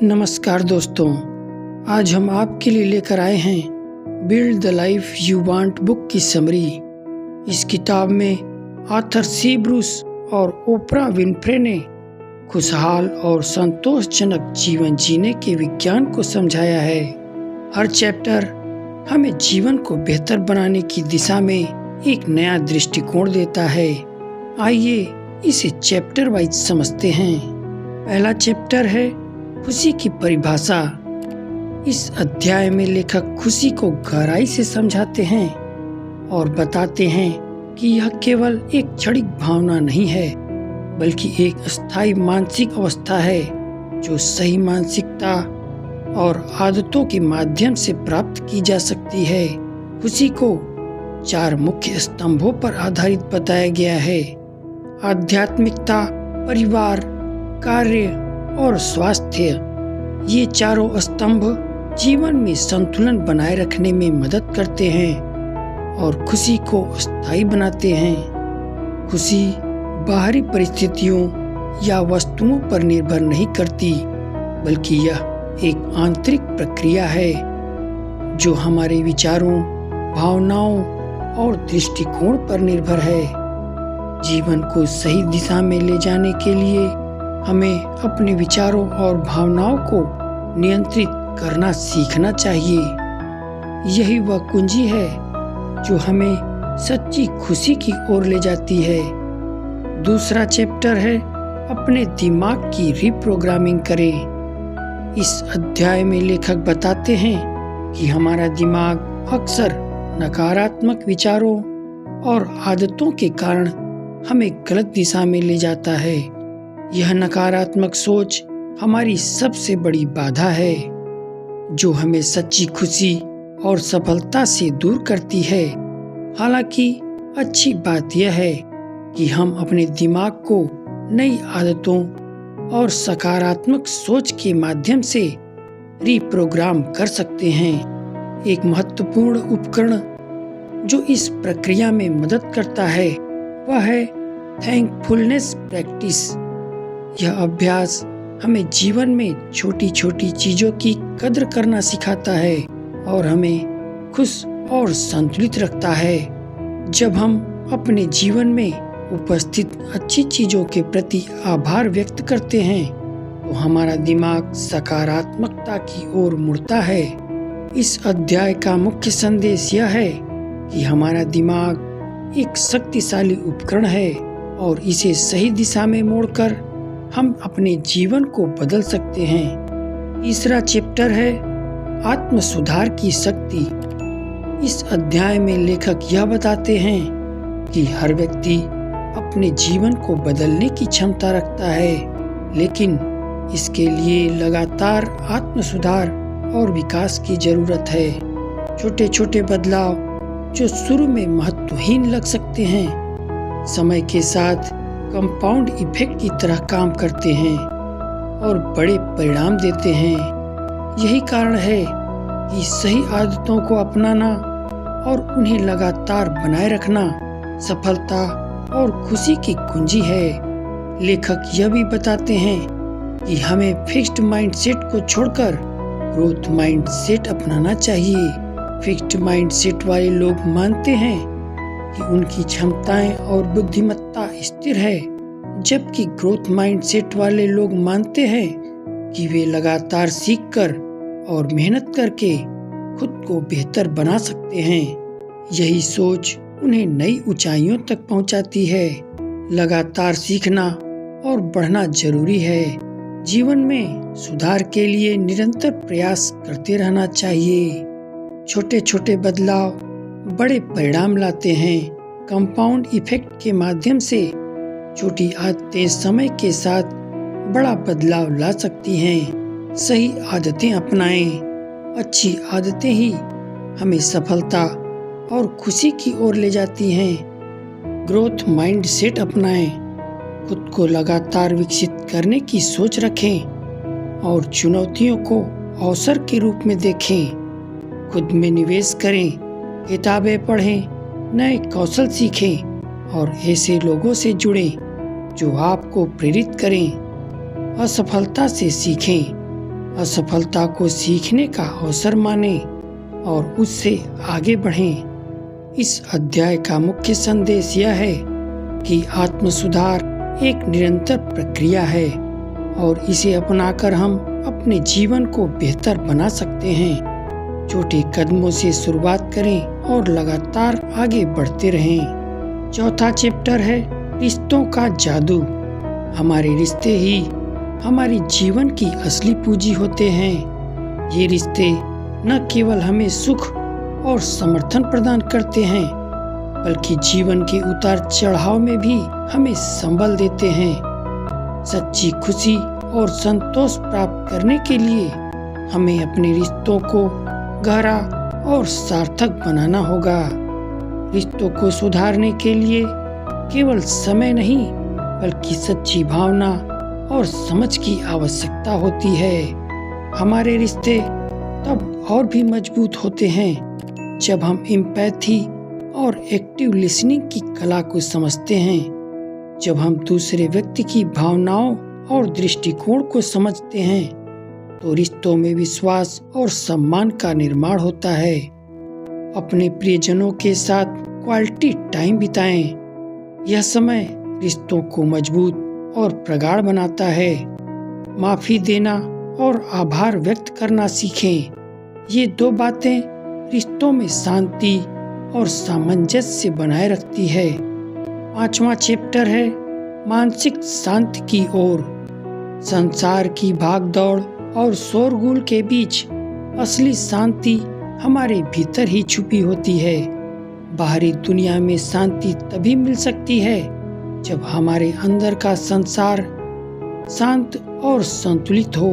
नमस्कार दोस्तों, आज हम आपके लिए लेकर आए हैं build the life you want book की समरी। इस किताब में आर्थर सी ब्रूस और ओपरा विनफ्रे ने खुशहाल और संतोषजनक जीवन जीने के विज्ञान को समझाया है। हर चैप्टर हमें जीवन को बेहतर बनाने की दिशा में एक नया दृष्टिकोण देता है। आइए इसे चैप्टर वाइज समझते हैं। पहला चैप्टर है खुशी की परिभाषा। इस अध्याय में लेखक खुशी को गहराई से समझाते हैं और बताते हैं कि यह केवल एक क्षणिक भावना नहीं है, बल्कि एक अस्थायी मानसिक अवस्था है जो सही मानसिकता और आदतों के माध्यम से प्राप्त की जा सकती है। खुशी को 4 मुख्य स्तंभों पर आधारित बताया गया है: आध्यात्मिकता, परिवार, कार्य और स्वास्थ्य। ये चारों स्तंभ जीवन में संतुलन बनाए रखने में मदद करते हैं और खुशी को स्थायी बनाते हैं। खुशी बाहरी परिस्थितियों या वस्तुओं पर निर्भर नहीं करती, बल्कि यह एक आंतरिक प्रक्रिया है जो हमारे विचारों, भावनाओं और दृष्टिकोण पर निर्भर है। जीवन को सही दिशा में ले जाने के लिए हमें अपने विचारों और भावनाओं को नियंत्रित करना सीखना चाहिए। यही वह कुंजी है जो हमें सच्ची खुशी की ओर ले जाती है। दूसरा चैप्टर है अपने दिमाग की रीप्रोग्रामिंग करें। इस अध्याय में लेखक बताते हैं कि हमारा दिमाग अक्सर नकारात्मक विचारों और आदतों के कारण हमें गलत दिशा में ले जाता है। यह नकारात्मक सोच हमारी सबसे बड़ी बाधा है, जो हमें सच्ची खुशी और सफलता से दूर करती है। हालांकि अच्छी बात यह है कि हम अपने दिमाग को नई आदतों और सकारात्मक सोच के माध्यम से रीप्रोग्राम कर सकते हैं। एक महत्वपूर्ण उपकरण जो इस प्रक्रिया में मदद करता है वह है थैंकफुलनेस प्रैक्टिस। यह अभ्यास हमें जीवन में छोटी छोटी चीजों की कद्र करना सिखाता है और हमें खुश और संतुलित रखता है। जब हम अपने जीवन में उपस्थित अच्छी चीजों के प्रति आभार व्यक्त करते हैं तो हमारा दिमाग सकारात्मकता की ओर मुड़ता है। इस अध्याय का मुख्य संदेश यह है कि हमारा दिमाग एक शक्तिशाली उपकरण है और इसे सही दिशा में मोड़कर हम अपने जीवन को बदल सकते हैं। तीसरा चैप्टर है आत्म सुधार की शक्ति। इस अध्याय में लेखक यह बताते हैं कि हर व्यक्ति अपने जीवन को बदलने की क्षमता रखता है, लेकिन इसके लिए लगातार आत्म सुधार और विकास की जरूरत है। छोटे छोटे बदलाव जो शुरू में महत्वहीन लग सकते हैं, समय के साथ कंपाउंड इफेक्ट की तरह काम करते हैं और बड़े परिणाम देते हैं। यही कारण है कि सही आदतों को अपनाना और उन्हें लगातार बनाए रखना सफलता और खुशी की कुंजी है। लेखक यह भी बताते हैं कि हमें फिक्स्ड माइंडसेट को छोड़कर ग्रोथ माइंडसेट अपनाना चाहिए। फिक्स्ड माइंडसेट वाले लोग मानते हैं कि उनकी क्षमताएं और बुद्धिमत्ता स्थिर है, जबकि ग्रोथ माइंडसेट वाले लोग मानते हैं कि वे लगातार सीखकर और मेहनत करके खुद को बेहतर बना सकते हैं। यही सोच उन्हें नई ऊंचाइयों तक पहुंचाती है। लगातार सीखना और बढ़ना जरूरी है। जीवन में सुधार के लिए निरंतर प्रयास करते रहना चाहिए। छोटे छोटे बदलाव बड़े परिणाम लाते हैं। कंपाउंड इफेक्ट के माध्यम से छोटी आदतें समय के साथ बड़ा बदलाव ला सकती हैं। सही आदतें अपनाएं। अच्छी आदतें ही हमें सफलता और खुशी की ओर ले जाती हैं। ग्रोथ माइंडसेट अपनाएं। खुद को लगातार विकसित करने की सोच रखें और चुनौतियों को अवसर के रूप में देखें। खुद में निवेश करें, किताबें पढ़ें, नए कौशल सीखें और ऐसे लोगों से जुड़ें जो आपको प्रेरित करें। असफलता से सीखें असफलता को सीखने का अवसर माने और उससे आगे बढ़ें। इस अध्याय का मुख्य संदेश यह है कि आत्म सुधार एक निरंतर प्रक्रिया है और इसे अपनाकर हम अपने जीवन को बेहतर बना सकते हैं। छोटे कदमों से शुरुआत करें और लगातार आगे बढ़ते रहें। चौथा चैप्टर है रिश्तों का जादू। हमारे रिश्ते ही हमारी जीवन की असली पूंजी होते हैं। ये रिश्ते न केवल हमें सुख और समर्थन प्रदान करते हैं, बल्कि जीवन के उतार चढ़ाव में भी हमें संबल देते हैं। सच्ची खुशी और संतोष प्राप्त करने के लिए हमें अपने रिश्तों को गहरा और सार्थक बनाना होगा। रिश्तों को सुधारने के लिए केवल समय नहीं, बल्कि सच्ची भावना और समझ की आवश्यकता होती है। हमारे रिश्ते तब और भी मजबूत होते हैं जब हम एम्पैथी और एक्टिव लिसनिंग की कला को समझते हैं। जब हम दूसरे व्यक्ति की भावनाओं और दृष्टिकोण को समझते हैं तो रिश्तों में विश्वास और सम्मान का निर्माण होता है। अपने प्रियजनों के साथ क्वालिटी टाइम बिताएं। यह समय रिश्तों को मजबूत और प्रगाढ़ बनाता है। माफी देना और आभार व्यक्त करना सीखें। ये दो बातें रिश्तों में शांति और सामंजस्य बनाए रखती है। पांचवा चैप्टर है मानसिक शांति की ओर। संसार की भागदौड़ और शोरगुल के बीच असली शांति हमारे भीतर ही छुपी होती है। बाहरी दुनिया में शांति तभी मिल सकती है जब हमारे अंदर का संसार शांत और संतुलित हो।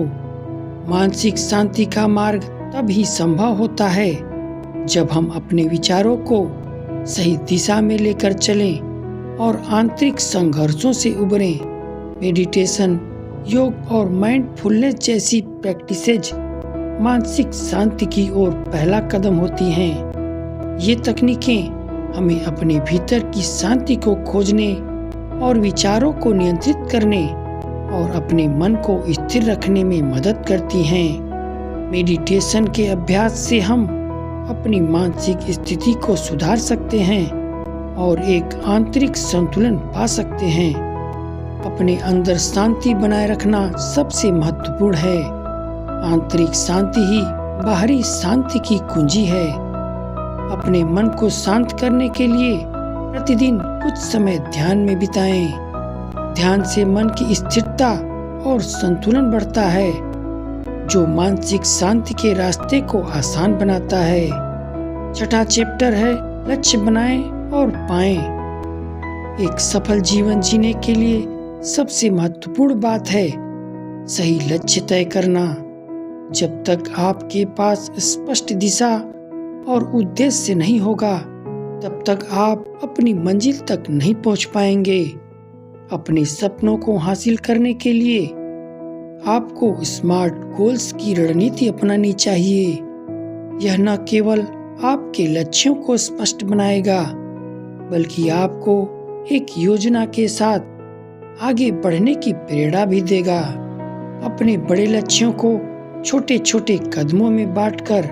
मानसिक शांति का मार्ग तभी संभव होता है जब हम अपने विचारों को सही दिशा में लेकर चलें और आंतरिक संघर्षों से उबरें। मेडिटेशन, योग और माइंडफुलनेस जैसी प्रैक्टिसेज मानसिक शांति की ओर पहला कदम होती हैं। ये तकनीकें हमें अपने भीतर की शांति को खोजने और विचारों को नियंत्रित करने और अपने मन को स्थिर रखने में मदद करती हैं। मेडिटेशन के अभ्यास से हम अपनी मानसिक स्थिति को सुधार सकते हैं और एक आंतरिक संतुलन पा सकते हैं। अपने अंदर शांति बनाए रखना सबसे महत्वपूर्ण है। आंतरिक शांति ही बाहरी शांति की कुंजी है। अपने मन को शांत करने के लिए प्रतिदिन कुछ समय ध्यान में बिताएं। ध्यान से मन की स्थिरता और संतुलन बढ़ता है, जो मानसिक शांति के रास्ते को आसान बनाता है। छठा चैप्टर है लक्ष्य बनाएं और पाएं। एक सफल जीवन जीने के लिए सबसे महत्वपूर्ण बात है सही लक्ष्य तय करना। जब तक आपके पास स्पष्ट दिशा और उद्देश्य नहीं होगा, तब तक आप अपनी मंजिल तक नहीं पहुंच पाएंगे। अपने सपनों को हासिल करने के लिए आपको स्मार्ट गोल्स की रणनीति अपनानी चाहिए। यह न केवल आपके लक्ष्यों को स्पष्ट बनाएगा, बल्कि आपको एक योजना के साथ आगे बढ़ने की प्रेरणा भी देगा। अपने बड़े लक्ष्यों को छोटे छोटे कदमों में बांटकर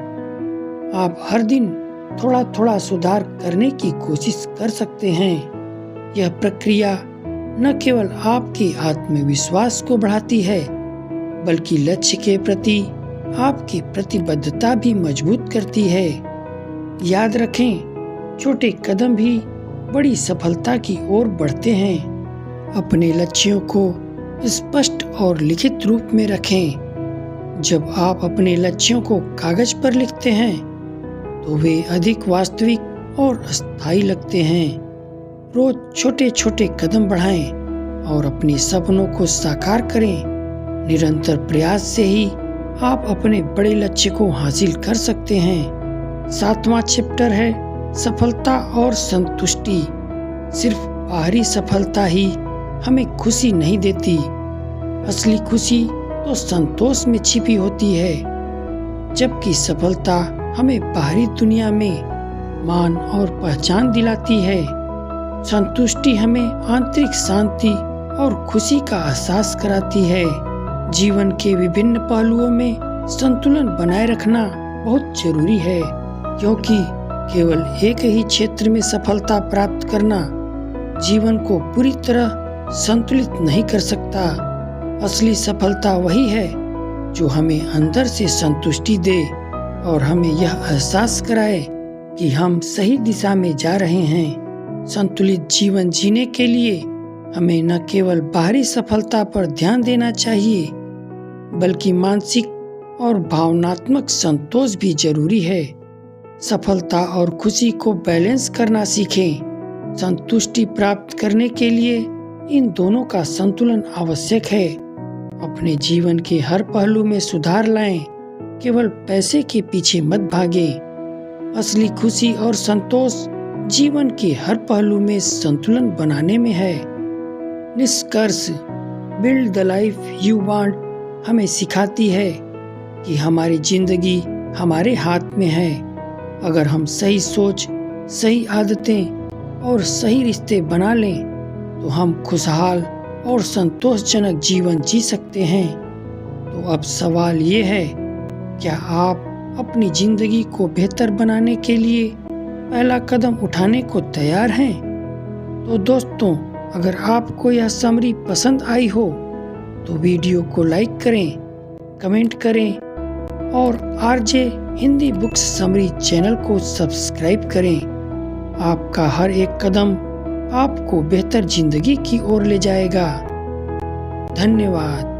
आप हर दिन थोड़ा थोड़ा सुधार करने की कोशिश कर सकते हैं। यह प्रक्रिया न केवल आपके आत्मविश्वास को बढ़ाती है, बल्कि लक्ष्य के प्रति आपकी प्रतिबद्धता भी मजबूत करती है। याद रखें, छोटे कदम भी बड़ी सफलता की ओर बढ़ते हैं। अपने लक्ष्यों को स्पष्ट और लिखित रूप में रखें। जब आप अपने लक्ष्यों को कागज पर लिखते हैं तो वे अधिक वास्तविक और स्थायी लगते हैं। रोज छोटे छोटे कदम बढ़ाएं और अपने सपनों को साकार करें। निरंतर प्रयास से ही आप अपने बड़े लक्ष्य को हासिल कर सकते हैं। सातवां चैप्टर है सफलता और संतुष्टि। सिर्फ बाहरी सफलता ही हमें खुशी नहीं देती। असली खुशी तो संतोष में छिपी होती है। जबकि सफलता हमें बाहरी दुनिया में मान और पहचान दिलाती है, संतुष्टि हमें आंतरिक शांति और खुशी का एहसास कराती है। जीवन के विभिन्न पहलुओं में संतुलन बनाए रखना बहुत जरूरी है, क्योंकि केवल एक ही क्षेत्र में सफलता प्राप्त करना जीवन को पूरी तरह संतुलित नहीं कर सकता। असली सफलता वही है जो हमें अंदर से संतुष्टि दे और हमें यह एहसास कराए कि हम सही दिशा में जा रहे हैं। संतुलित जीवन जीने के लिए हमें न केवल बाहरी सफलता पर ध्यान देना चाहिए, बल्कि मानसिक और भावनात्मक संतोष भी जरूरी है। सफलता और खुशी को बैलेंस करना सीखें। संतुष्टि प्राप्त करने के लिए इन दोनों का संतुलन आवश्यक है। अपने जीवन के हर पहलू में सुधार लाएं, केवल पैसे के पीछे मत भागें। असली खुशी और संतोष जीवन के हर पहलू में संतुलन बनाने में है। निष्कर्ष, build the life you want हमें सिखाती है कि हमारी जिंदगी हमारे हाथ में है। अगर हम सही सोच, सही आदतें और सही रिश्ते बना लें तो हम खुशहाल और संतोषजनक जीवन जी सकते हैं। तो अब सवाल ये है, क्या आप अपनी जिंदगी को बेहतर बनाने के लिए पहला कदम उठाने को तैयार हैं? तो दोस्तों, अगर आपको यह समरी पसंद आई हो तो वीडियो को लाइक करें, कमेंट करें और RJ Hindi books summary channel को सब्सक्राइब करें। आपका हर एक कदम आपको बेहतर जिंदगी की ओर ले जाएगा। धन्यवाद।